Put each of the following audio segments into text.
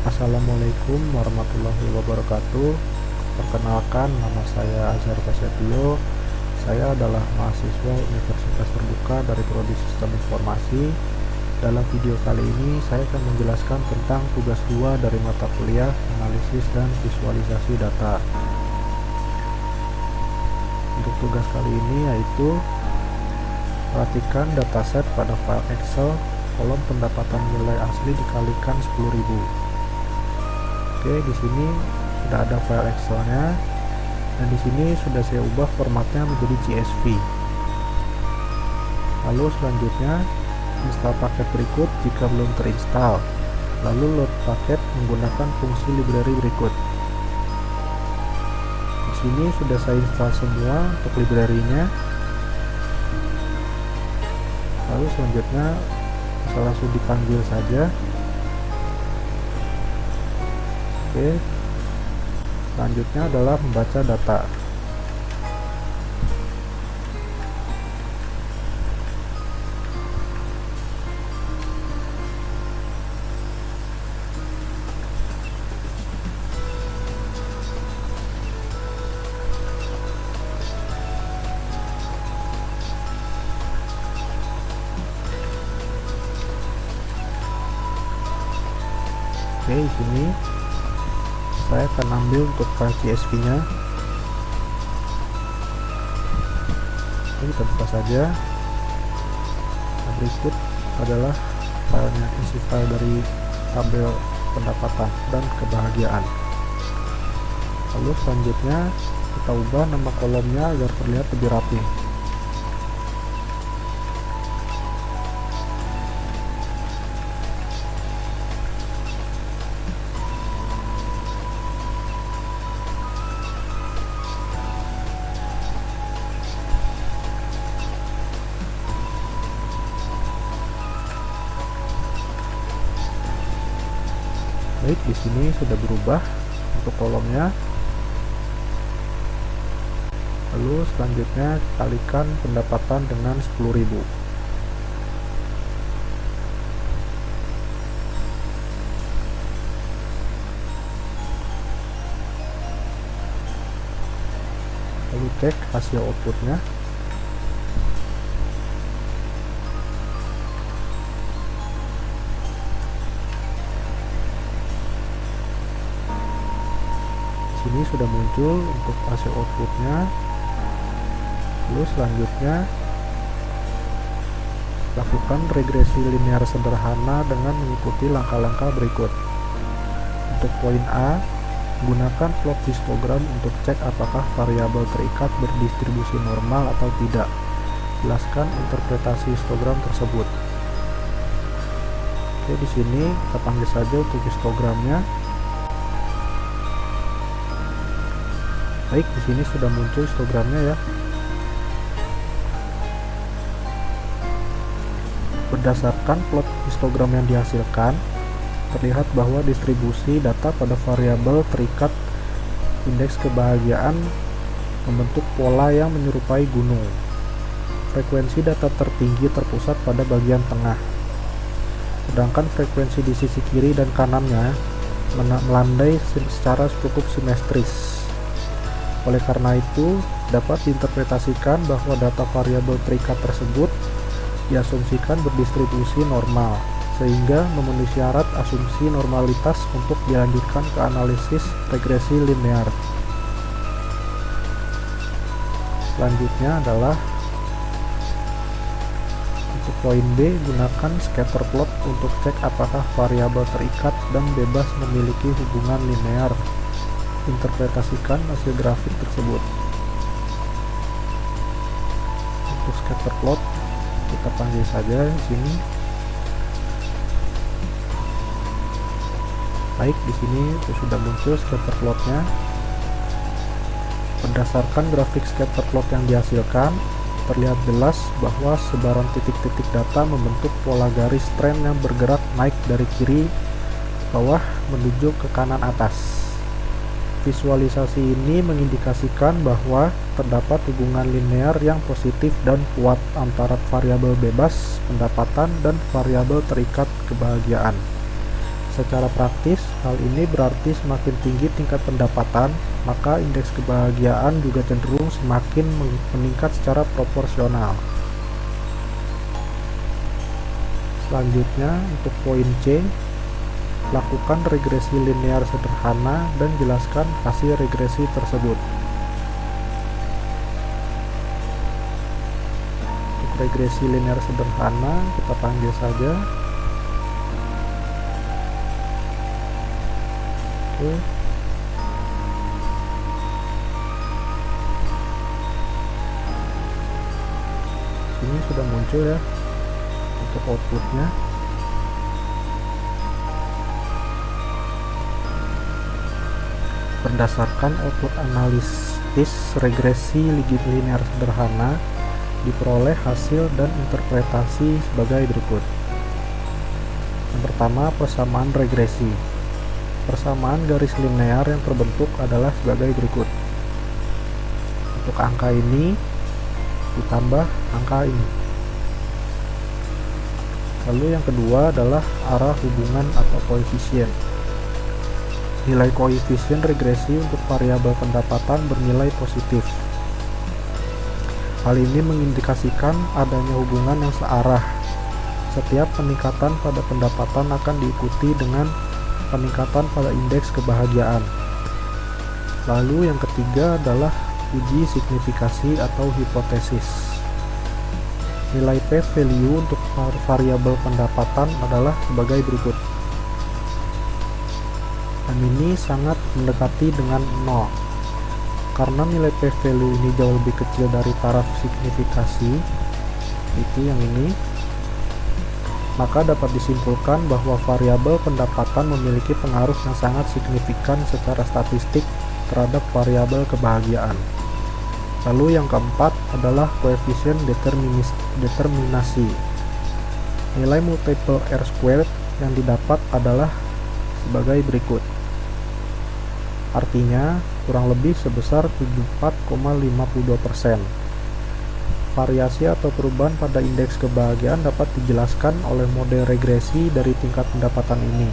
Assalamualaikum warahmatullahi wabarakatuh. Perkenalkan, nama saya Azhar Prasetyo. Saya adalah mahasiswa Universitas Terbuka dari Prodi Sistem Informasi. Dalam video kali ini saya akan menjelaskan tentang tugas 2 dari mata kuliah Analisis dan Visualisasi Data. Untuk tugas kali ini yaitu perhatikan dataset pada file Excel, kolom pendapatan nilai asli dikalikan 10.000. Oke, di sini sudah ada file Excel-nya, dan di sini sudah saya ubah formatnya menjadi CSV. Lalu selanjutnya install paket berikut jika belum terinstall. Lalu load paket menggunakan fungsi library berikut. Di sini sudah saya install semua untuk library-nya. Lalu selanjutnya bisa langsung dipanggil saja. Oke, selanjutnya adalah membaca data. Oke, di sini saya akan ambil untuk file CSV-nya. Kita buka saja. Nah, berikut adalah filenya, isi file dari tabel pendapatan dan kebahagiaan. Lalu selanjutnya kita ubah nama kolomnya agar terlihat lebih rapi. Baik, di sini sudah berubah untuk kolomnya. Lalu selanjutnya kalikan pendapatan dengan 10.000. Lalu cek hasil outputnya. Ini sudah muncul untuk hasil outputnya. Lalu selanjutnya lakukan regresi linear sederhana dengan mengikuti langkah-langkah berikut. Untuk poin A, gunakan plot histogram untuk cek apakah variabel terikat berdistribusi normal atau tidak. Jelaskan interpretasi histogram tersebut. Oke, di sini kita panggil saja untuk histogramnya. Baik, di sini sudah muncul histogramnya ya. Berdasarkan plot histogram yang dihasilkan, terlihat bahwa distribusi data pada variabel terikat indeks kebahagiaan membentuk pola yang menyerupai gunung. Frekuensi data tertinggi terpusat pada bagian tengah, sedangkan frekuensi di sisi kiri dan kanannya melandai secara cukup simetris. Oleh karena itu, dapat diinterpretasikan bahwa data variabel terikat tersebut diasumsikan berdistribusi normal, sehingga memenuhi syarat asumsi normalitas untuk dilanjutkan ke analisis regresi linear. Selanjutnya adalah untuk poin B, gunakan scatter plot untuk cek apakah variabel terikat dan bebas memiliki hubungan linear. Interpretasikan hasil grafik tersebut. Untuk scatter plot kita panggil saja di sini. Baik, di sini sudah muncul scatter plotnya. Berdasarkan grafik scatter plot yang dihasilkan, terlihat jelas bahwa sebaran titik-titik data membentuk pola garis tren yang bergerak naik dari kiri ke bawah menuju ke kanan atas. Visualisasi ini mengindikasikan bahwa terdapat hubungan linear yang positif dan kuat antara variabel bebas pendapatan dan variabel terikat kebahagiaan. Secara praktis, hal ini berarti semakin tinggi tingkat pendapatan, maka indeks kebahagiaan juga cenderung semakin meningkat secara proporsional. Selanjutnya, untuk poin C, lakukan regresi linear sederhana dan jelaskan hasil regresi tersebut. Untuk regresi linear sederhana, kita panggil saja. Oke. Ini sudah muncul ya untuk outputnya. Berdasarkan output analisis regresi linear sederhana, diperoleh hasil dan interpretasi sebagai berikut. Yang pertama, persamaan regresi. Persamaan garis linear yang terbentuk adalah sebagai berikut. Untuk angka ini ditambah angka ini. Lalu yang kedua adalah arah hubungan atau koefisien. Nilai koefisien regresi untuk variabel pendapatan bernilai positif. Hal ini mengindikasikan adanya hubungan yang searah. Setiap peningkatan pada pendapatan akan diikuti dengan peningkatan pada indeks kebahagiaan. Lalu yang ketiga adalah uji signifikasi atau hipotesis. Nilai p-value untuk variabel pendapatan adalah sebagai berikut. Dan ini sangat mendekati dengan 0. Karena nilai p-value ini jauh lebih kecil dari taraf signifikasi, itu yang ini, maka dapat disimpulkan bahwa variabel pendapatan memiliki pengaruh yang sangat signifikan secara statistik terhadap variabel kebahagiaan. Lalu yang keempat adalah koefisien determinasi. Nilai multiple R² yang didapat adalah sebagai berikut. Artinya kurang lebih sebesar 74,52%. Variasi atau perubahan pada indeks kebahagiaan dapat dijelaskan oleh model regresi dari tingkat pendapatan ini.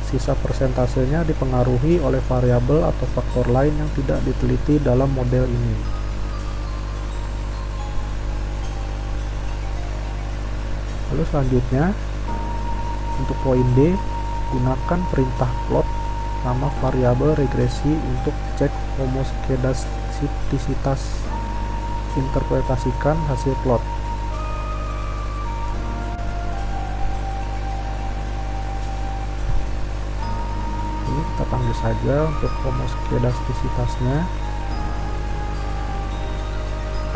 Sisa persentasenya dipengaruhi oleh variabel atau faktor lain yang tidak diteliti dalam model ini. Lalu selanjutnya, untuk poin D, gunakan perintah plot nama variabel regresi untuk cek homoskedastisitas. Interpretasikan hasil plot. Ini kita panggil saja untuk homoskedastisitasnya.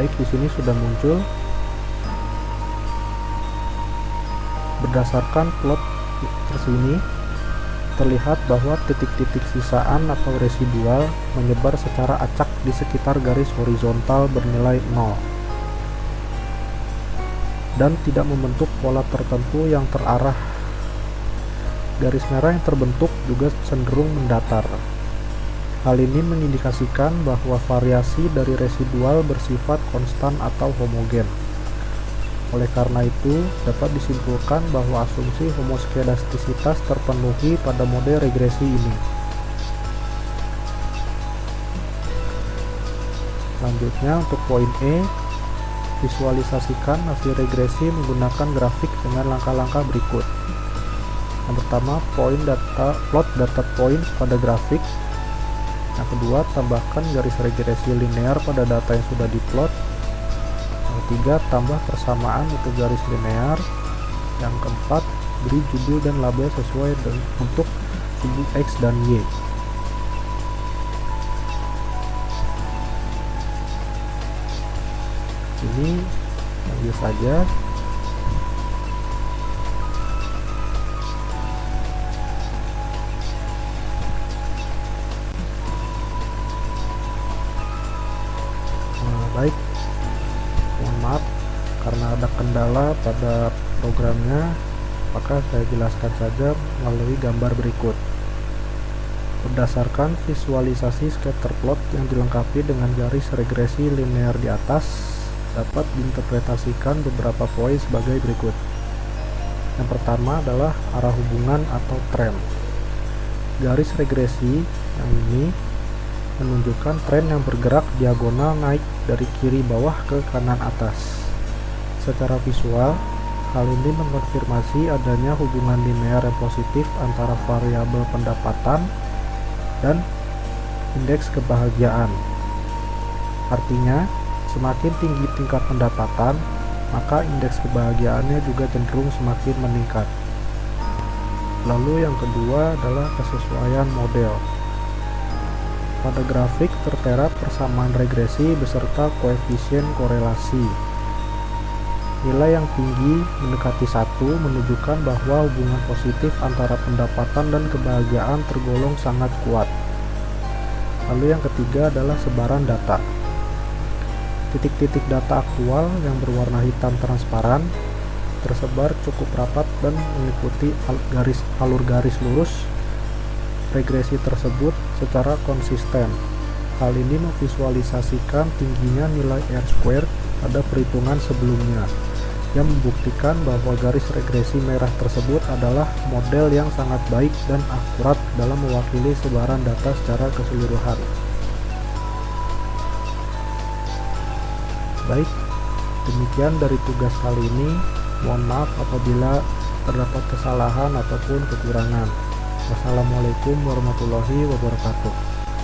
Baik, di sini sudah muncul. Berdasarkan plot tersini, terlihat bahwa titik-titik sisaan atau residual menyebar secara acak di sekitar garis horizontal bernilai 0 dan tidak membentuk pola tertentu yang terarah. Garis merah yang terbentuk juga cenderung mendatar. Hal ini mengindikasikan bahwa variasi dari residual bersifat konstan atau homogen. Oleh karena itu, dapat disimpulkan bahwa asumsi homoskedastisitas terpenuhi pada model regresi ini. Selanjutnya, untuk poin E, visualisasikan hasil regresi menggunakan grafik dengan langkah-langkah berikut. Yang pertama, plot data point pada grafik. Yang kedua, tambahkan garis regresi linear pada data yang sudah diplot. Yang ketiga, tambah persamaan untuk garis linear. Yang keempat, beri judul dan label sesuai untuk sumbu X dan Y. Ini ambil saja. Baik, mohon maaf karena ada kendala pada programnya, maka saya jelaskan saja melalui gambar berikut. Berdasarkan visualisasi scatter plot yang dilengkapi dengan garis regresi linear di atas, dapat diinterpretasikan beberapa poin sebagai berikut. Yang pertama adalah arah hubungan atau tren. Garis regresi yang ini menunjukkan tren yang bergerak diagonal naik dari kiri bawah ke kanan atas. Secara visual, hal ini mengkonfirmasi adanya hubungan linear yang positif antara variabel pendapatan dan indeks kebahagiaan. Artinya, semakin tinggi tingkat pendapatan, maka indeks kebahagiaannya juga cenderung semakin meningkat. Lalu yang kedua adalah kesesuaian model. Pada grafik tertera persamaan regresi beserta koefisien korelasi. Nilai yang tinggi mendekati 1 menunjukkan bahwa hubungan positif antara pendapatan dan kebahagiaan tergolong sangat kuat. Lalu yang ketiga adalah sebaran data. Titik-titik data aktual yang berwarna hitam transparan tersebar cukup rapat dan mengikuti alur garis lurus regresi tersebut secara konsisten. Hal ini memvisualisasikan tingginya nilai R-squared pada perhitungan sebelumnya, yang membuktikan bahwa garis regresi merah tersebut adalah model yang sangat baik dan akurat dalam mewakili sebaran data secara keseluruhan. Baik, demikian dari tugas kali ini. Mohon maaf apabila terdapat kesalahan ataupun kekurangan. Wassalamualaikum warahmatullahi wabarakatuh.